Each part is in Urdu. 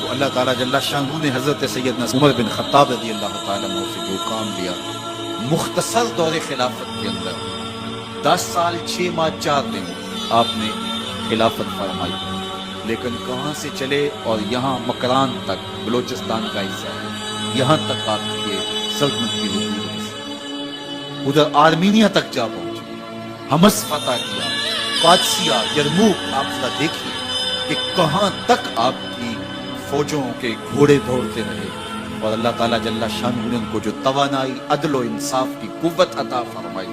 تو اللہ تعالیٰ جل شانہ نے حضرت سیدنا عمر بن خطاب رضی اللہ تعالیٰ عنہ سے جو کام لیا، مختصر دور خلافت کے اندر 10 سال 6 ماہ 4 دن آپ نے خلافت فرمائی، لیکن کہاں سے چلے اور یہاں مکران تک، بلوچستان کا حصہ ہے، یہاں تک آپ کے سلطنت کی حدود ہے. ادھر آرمینیا تک جا پہنچے، حمص فتح کیا، قادسیہ، یرموک. آپ ذرا دیکھیے کہ کہاں تک آپ کی فوجوں کے گھوڑے دوڑتے رہے، اور اللہ تعالیٰ جل شانہ نے ان کو جو توانائی، عدل و انصاف کی قوت عطا فرمائی.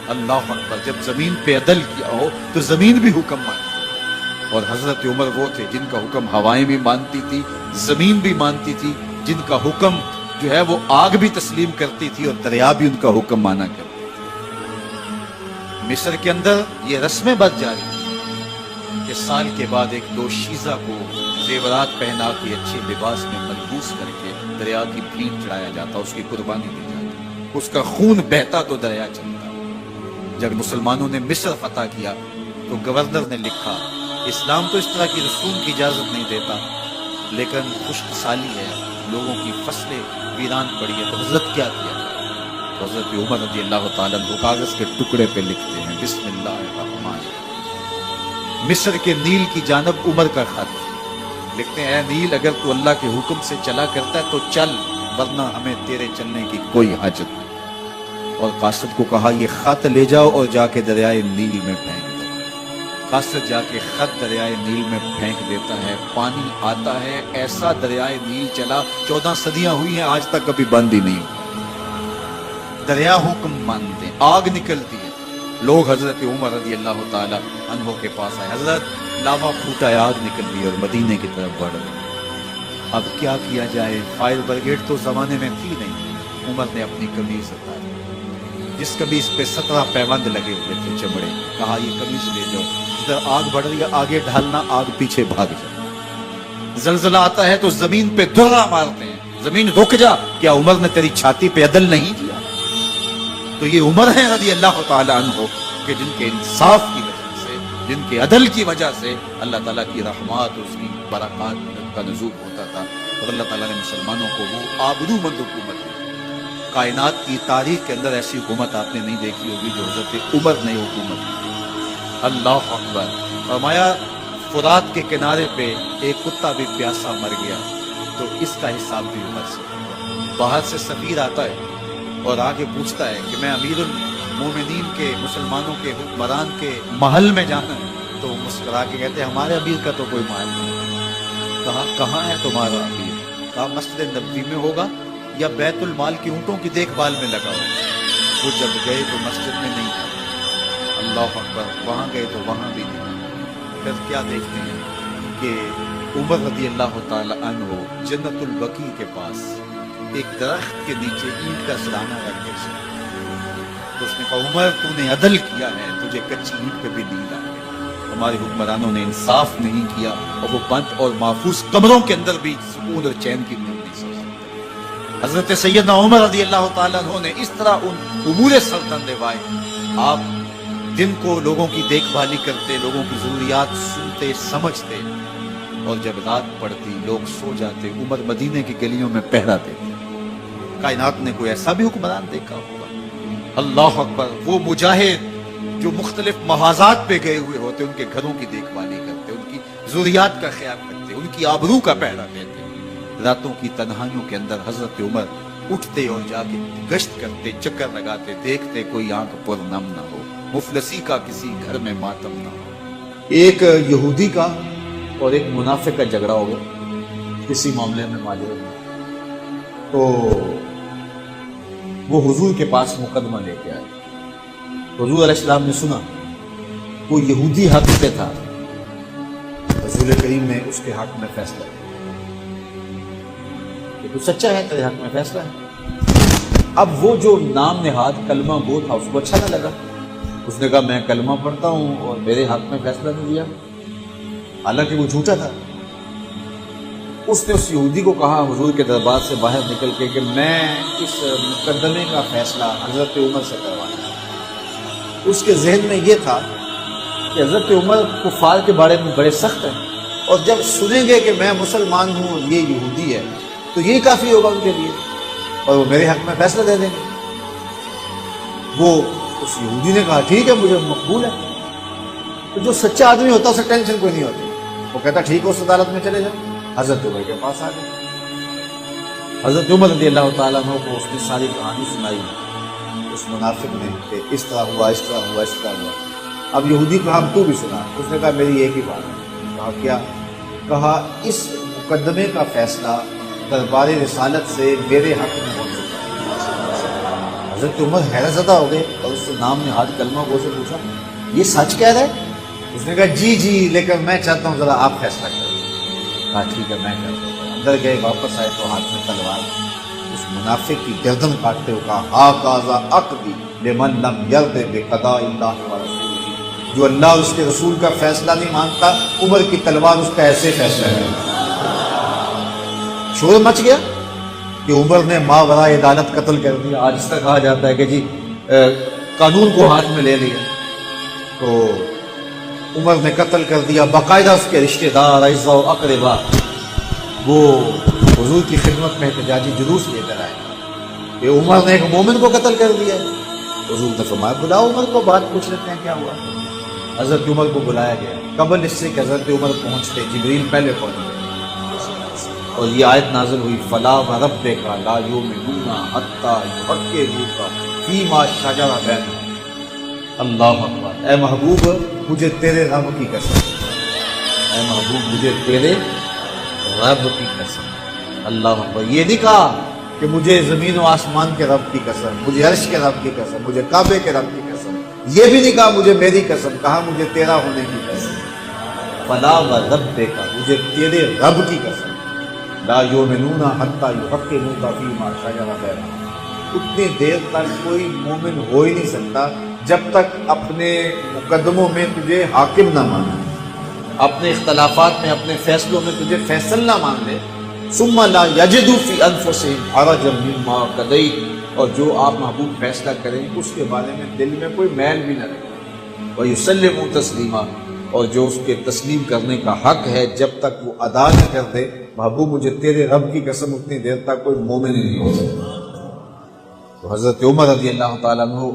اللہ اکبر. جب زمین پہ عدل کیا ہو تو زمین بھی حکم مانتی، اور حضرت عمر وہ تھے جن کا حکم ہوائیں بھی مانتی تھی، زمین بھی مانتی تھی، جن کا حکم جو ہے وہ آگ بھی تسلیم کرتی تھی اور دریا بھی ان کا حکم مانا کرتی تھی. مصر کے اندر یہ رسمیں بد جاری تھی کہ سال کے بعد ایک دوشیزہ کو زیورات پہنا کے اچھے لباس میں ملبوس کر کے دریا کی بھیٹ چڑھایا جاتا، اس کی قربانی دی جاتی، اس کا خون بہتا تو دریا چلتا. جب مسلمانوں نے مصر فتح کیا تو گورنر نے لکھا، اسلام تو اس طرح کی رسوم کی اجازت نہیں دیتا، لیکن خشک سالی ہے، لوگوں کی فصلیں ویران پڑی ہے، تو حضرت کیا کیا جائے؟ تو حضرت عمر رضی اللہ تعالیٰ عنہ کاغذ کے ٹکڑے پہ لکھتے ہیں، بسم اللہ الرحمن الرحیم. مصر کے نیل کی جانب عمر کا خط لکھتے ہیں، اے نیل اگر تو اللہ کے حکم سے چلا کرتا ہے تو چل، ورنہ ہمیں تیرے چلنے کی کوئی حاجت نہیں. اور قاصد کو کہا یہ خط لے جاؤ اور جا کے دریائے نیل میں پھینک دو. قاصد جا کے خط دریائے نیل میں پھینک دیتا ہے، پانی آتا ہے، ایسا دریائے نیل چلا 14 صدیاں ہوئی ہیں آج تک کبھی بند ہی نہیں ہوا. دریا حکم مانتے، آگ نکلتی ہے. لوگ حضرت عمر رضی اللہ تعالی عنہ کے پاس آئے، حضرت لاوا پھوٹا ہے، آگ نکل رہی ہے اور مدینے کی طرف بڑھ رہے. اب کیا کیا جائے؟ فائر بریگیڈ تو زمانے میں تھی نہیں. عمر نے اپنی قمیض اتاری، جس قمیض پہ 17 پیوند لگے ہوئے تھے چمڑے، کہا یہ قمیض لے جاؤ، جدھر آگ بڑھ رہی ہے آگے ڈھالنا، آگ پیچھے بھاگ جائے. زلزلہ آتا ہے تو زمین پہ دھرا مارتے ہیں، زمین رک جا، کیا عمر نے تیری چھاتی پہ عدل نہیں کیا؟ تو یہ عمر ہیں رضی اللہ تعالی عنہ کہ جن کے انصاف کی وجہ سے، جن کے عدل کی وجہ سے اللہ تعالیٰ کی رحمات، اس کی برکات کا نزول ہوتا تھا، اور اللہ تعالیٰ نے مسلمانوں کو وہ آبرومند حکومت دی. کائنات کی تاریخ کے اندر ایسی حکومت آپ نے نہیں دیکھی ہوگی جو حضرت عمر نے حکومت کی. اللہ اکبر. فرمایا فرات کے کنارے پہ ایک کتا بھی پیاسا مر گیا تو اس کا حساب بھی عمر سے. باہر سے سفیر آتا ہے اور آگے پوچھتا ہے کہ میں امیر المومنین کے، مسلمانوں کے حکمران کے محل میں جانا ہے، تو مسکرا کے کہتے ہیں ہمارے امیر کا تو کوئی محل نہیں. کہا کہاں ہے تمہارا امیر؟ کہا مسجد نبوی میں ہوگا یا بیت المال کی اونٹوں کی دیکھ بھال میں لگا ہوگا. وہ جب گئے تو مسجد میں نہیں تھا. اللہ اکبر. وہاں گئے تو وہاں بھی نہیں. پھر کیا دیکھتے ہیں کہ عمر رضی اللہ تعالی عنہ جنت البقیع کے پاس ایک درخت کے نیچے اینٹ کا سرانہ رکھ کے سو. تو اس نے کہا عمر تو نے عدل کیا ہے، تجھے کچی اینٹ پہ بھی نیند آ گئی. ہمارے حکمرانوں نے انصاف نہیں کیا، اور وہ بند اور محفوظ کمروں کے اندر بھی سکون اور چین کی نیند نہیں سو سکتے. حضرت سیدنا عمر رضی اللہ تعالیٰ عنہ نے اس طرح ان امور سلطنت نبھائے. آپ دن کو لوگوں کی دیکھ بھالی کرتے، لوگوں کی ضروریات سنتے سمجھتے، اور جب رات پڑتی لوگ سو جاتے، عمر مدینے کی گلیوں میں پہرا دیتے. کائنات نے کوئی ایسا بھی حکمران دیکھا ہوگا؟ اللہ اکبر. وہ مجاہد جو مختلف محاذات پہ گئے ہوئے ہوتے، ان کے گھروں کی دیکھ بھالی کرتے، ان کی ضروریات کا خیال رکھتے، ان کی آبرو کا پہرا دیتے. راتوں کی تنہائیوں کے اندر حضرت عمر اٹھتے اور جا کے گشت کرتے، چکر لگاتے، دیکھتے کوئی آنکھ پر نم نہ ہو، مفلسی کا کسی گھر میں ماتم نہ ہو. ایک یہودی کا اور ایک منافق کا جھگڑا ہو گیا کسی معاملے میں ماجرے میں. تو وہ حضور کے پاس مقدمہ لے کے آئے. حضور علیہ السلام نے سنا وہ یہودی حق پہ تھا، رسول کریم نے اس کے حق میں فیصلہ کیا کہ تو سچا ہے، تیرے حق میں فیصلہ ہے. اب وہ جو نام نہاد کلمہ گو تھا اس کو اچھا نہ لگا. اس نے کہا میں کلمہ پڑھتا ہوں اور میرے حق میں فیصلہ نہیں دیا، حالانکہ وہ جھوٹا تھا. اس نے اس یہودی کو کہا حضور کے دربار سے باہر نکل کے کہ میں اس مقدمے کا فیصلہ حضرت عمر سے کروانا. اس کے ذہن میں یہ تھا کہ حضرت عمر کفار کے بارے میں بڑے سخت ہیں، اور جب سنیں گے کہ میں مسلمان ہوں اور یہ یہودی ہے تو یہی کافی ہوگا ان کے لیے، اور وہ میرے حق میں فیصلہ دے دیں گے۔ وہ اس یہودی نے کہا ٹھیک ہے مجھے مقبول ہے۔ تو جو سچا آدمی ہوتا ہے اسے ٹینشن کوئی نہیں ہوتی، وہ کہتا ٹھیک ہے اس عدالت میں چلے جاؤ۔ حضرت عمر کے پاس آ گئے، حضرت عمر رضی اللہ تعالیٰ عنہ کو اس نے ساری کہانی سنائی اس منافق نے کہ اس طرح ہوا، اس طرح ہوا، اس طرح ہوا۔ اب یہودی کو ہم تو بھی سنا، اس نے کہا میری ایک ہی بات ہے۔ کہا کیا؟ کہا اس مقدمے کا فیصلہ دربار رسالت سے میرے حق میں ہو چکا ہے۔ حضرت عمر حیرت زدہ ہو گئے اور اس سے نام نہاد کلمہ گو سے پوچھا یہ سچ کہہ رہا ہے؟ اس نے کہا جی جی، لیکن میں چاہتا ہوں ذرا آپ فیصلہ کریں۔ کہا ٹھیک ہے میں کرتا ہوں۔ اندر گئے، واپس آئے تو ہاتھ میں تلوار، اس منافق کی گردن کاٹتے ہوئے کہا ہاکذا عقدی لمن لم یرض بقضاء اللہ ورسولہ، جو اللہ اور اس کے رسول کا فیصلہ نہیں مانتا عمر کی تلوار اس کا ایسے فیصلہ ہے۔ شور مچ گیا کہ عمر نے ماوراء عدالت قتل کر دیا۔ آج اس طرح کہا جاتا ہے کہ جی قانون کو ہاتھ میں لے لیا، تو عمر نے قتل کر دیا۔ باقاعدہ اس کے رشتہ دار، اعزاء و اقربا وہ حضور کی خدمت میں احتجاجی جلوس لے کر آئے کہ عمر نے ایک مومن کو قتل کر دیا ہے۔ حضور نے فرمایا بلاؤ عمر کو، بات پوچھ لیتے ہیں کیا ہوا۔ حضرت عمر کو بلایا گیا۔ قبل اس سے کہ حضرت عمر پہنچتے جبریل پہلے پہنچ گئے اور یہ آیت نازل ہوئی فلا وربک لا یؤمنون حتی یحکموک فیما شجر بینہم۔ اللہ اکبر۔ اے محبوب مجھے تیرے رب کی قسم، اے محبوب مجھے تیرے رب کی قسم۔ اللہ اکبر۔ یہ نہیں کہا کہ مجھے زمین و آسمان کے رب کی قسم، مجھے عرش کے رب کی قسم، مجھے کعبے کے رب کی قسم، یہ بھی نہیں کہا مجھے میری قسم، کہا مجھے تیرا ہونے کی قسم۔ فلا وربک، مجھے تیرے رب کی قسم، لا یؤمنون حتی یحکموک فیما شجر بینہم۔ اتنی دیر تک کوئی مومن ہو ہی نہیں سکتا جب تک اپنے مقدموں میں تجھے حاکم نہ مانے، اپنے اختلافات میں، اپنے فیصلوں میں تجھے فیصل نہ مان لے۔ ثم لا یجدوا فی انفسہم حرجا مما قضیت، اور جو آپ محبوب فیصلہ کریں اس کے بارے میں دل میں کوئی میل بھی نہ رہے۔ ویسلموا تسلیما، اور جو اس کے تسلیم کرنے کا حق ہے جب تک وہ ادا نہ کر دے، محبوب مجھے تیرے رب کی قسم اتنی دیر تک کوئی مومن ہی نہیں ہو سکتا۔ تو حضرت عمر رضی اللہ تعالیٰ عنہ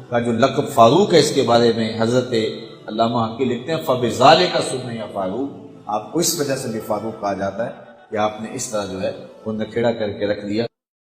کا جو لقب فاروق ہے، اس کے بارے میں حضرت علامہ حقی لکھتے ہیں فبذالک سمي فاروق، آپ کو اس وجہ سے بھی فاروق کہا جاتا ہے کہ آپ نے اس طرح جو ہے وہ نکھیڑا کر کے رکھ دیا۔